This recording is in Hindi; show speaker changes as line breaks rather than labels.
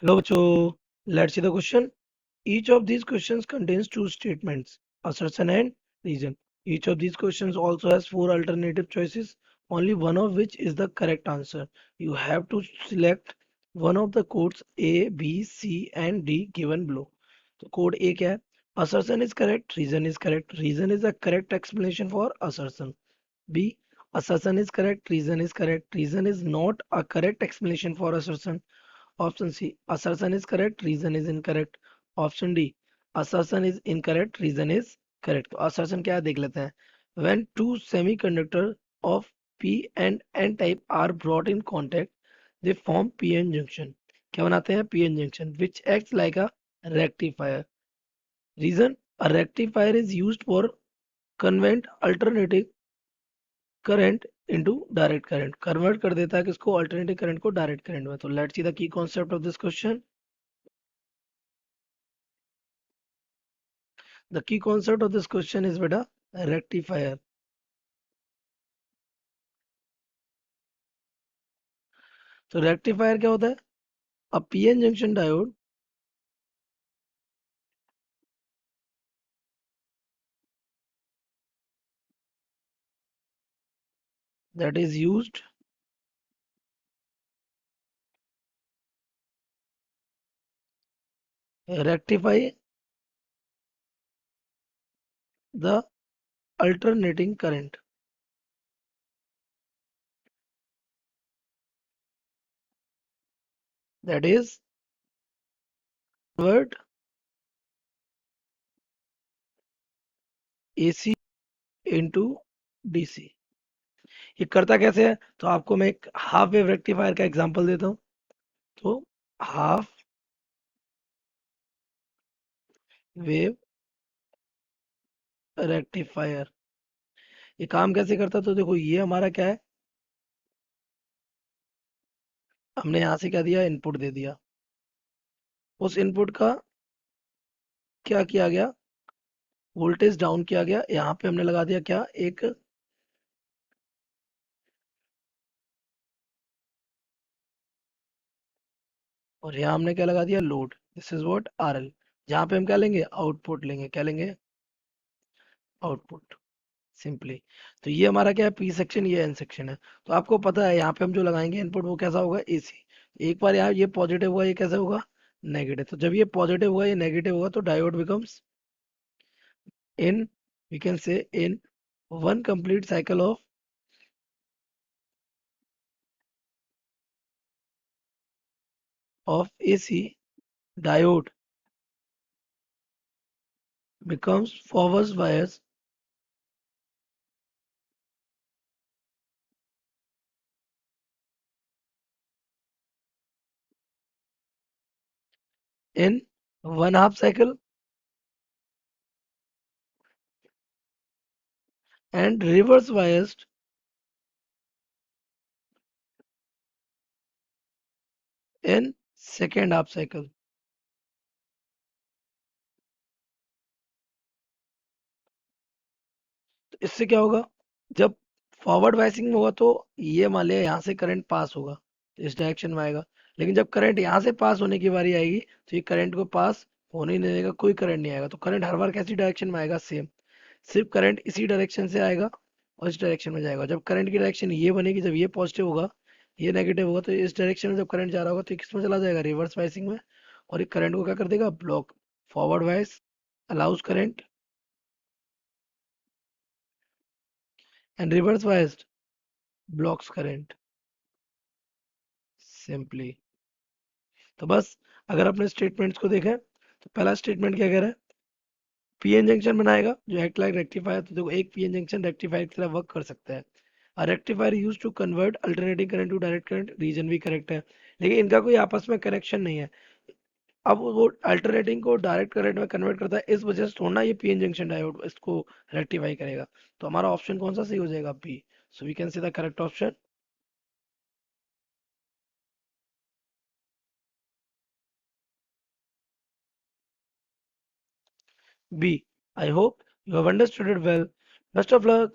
Hello, bachcho. Let's see the question. Each of these questions contains two statements, assertion and reason. Each of these questions also has four alternative choices, only one of which is the correct answer. You have to select one of the codes A, B, C and D given below. तो code A क्या है? Assertion is correct, reason is correct. Reason is a correct explanation for assertion. B. Assertion is correct, reason is correct. Reason is not a correct explanation for assertion. Option C. Assertion is correct, reason is incorrect. Option D. Assertion is incorrect, reason is correct. तो assertion क्या है देख लेते हैं. When two semiconductors of P and N type are brought in contact, they form PN junction. क्या बनाते हैं? PN junction, which acts like a rectifier. Reason: a rectifier is used for convert alternating current into direct current, convert कर देता है किसको? अल्टरनेटिव करंट को डायरेक्ट करंट में. तो let's see the key concept of this question. The key concept of this question is बेटा रेक्टिफायर. तो रेक्टिफायर क्या होता है? अ PN junction diode that is used rectify the alternating current. That is convert AC into DC. ये करता कैसे है? तो आपको मैं एक हाफ वेव रेक्टिफायर का एग्जांपल देता हूँ. तो हाफ वेव रेक्टिफायर ये काम कैसे करता है? तो देखो ये हमारा क्या है, हमने यहाँ से क्या दिया? इनपुट दे दिया. उस इनपुट का क्या किया गया? वोल्टेज डाउन किया गया. यहाँ पे हमने लगा दिया क्या? एक और यहाँ हमने क्या लगा दिया? Load. This is what? RL. जहाँ पे हम क्या लेंगे? आउटपुट लेंगे. क्या लेंगे? आउटपुट. सिंपली. तो ये हमारा क्या है? पी सेक्शन, ये एन सेक्शन है. तो आपको पता है यहाँ पे हम जो लगाएंगे इनपुट वो कैसा होगा? एसी. एक बार यहाँ ये पॉजिटिव होगा, ये कैसा होगा? नेगेटिव. तो जब ये पॉजिटिव होगा, ये नेगेटिव होगा, तो diode becomes in, we can say in one complete cycle of AC, diode becomes forward bias in one half cycle and reverse biased in second half cycle. तो इससे क्या होगा? जब फॉरवर्ड बायसिंग होगा तो ये मान लिया यहाँ से करंट पास होगा तो इस डायरेक्शन में आएगा. लेकिन जब करंट यहाँ से पास होने की बारी आएगी तो ये करंट को पास होने ही नहीं देगा, कोई करंट नहीं आएगा. तो करंट हर बार कैसी डायरेक्शन में आएगा? सेम. सिर्फ करंट इसी डायरेक्शन से आएगा और इस डायरेक्शन में जाएगा. जब करंट की डायरेक्शन ये बनेगी, जब ये पॉजिटिव होगा, ये नेगेटिव होगा, तो इस डायरेक्शन में जब करंट जा रहा होगा तो ये किस में चला जाएगा? रिवर्स बायसिंग में. और ये करंट को क्या कर देगा? Block. Forward bias allows current and reverse biased blocks current. Simply. तो बस अगर आपने स्टेटमेंट्स को देखा है तो पहला स्टेटमेंट क्या कह रहा है? पीएन जंक्शन बनाएगा जो एक्ट लाइक रेक्टिफायर. तो देखो एक पीएन जंक्शन रेक्टिफायर की तरह वर्क कर सकता है. A rectifier used to convert alternating current to direct current. Reason भी करेक्ट है. लेकिन इनका कोई आपस में कनेक्शन नहीं है. अब वो अल्टरनेटिंग को डायरेक्ट करंट में कन्वर्ट करता है, इस वजह से थोड़ा ना ये पीएन जंक्शन डायोड इसको रेक्टिफाई करेगा. तो हमारा ऑप्शन कौन सा सही हो जाएगा? B. So we can see the correct option B. I hope you have understood it well. Best of luck.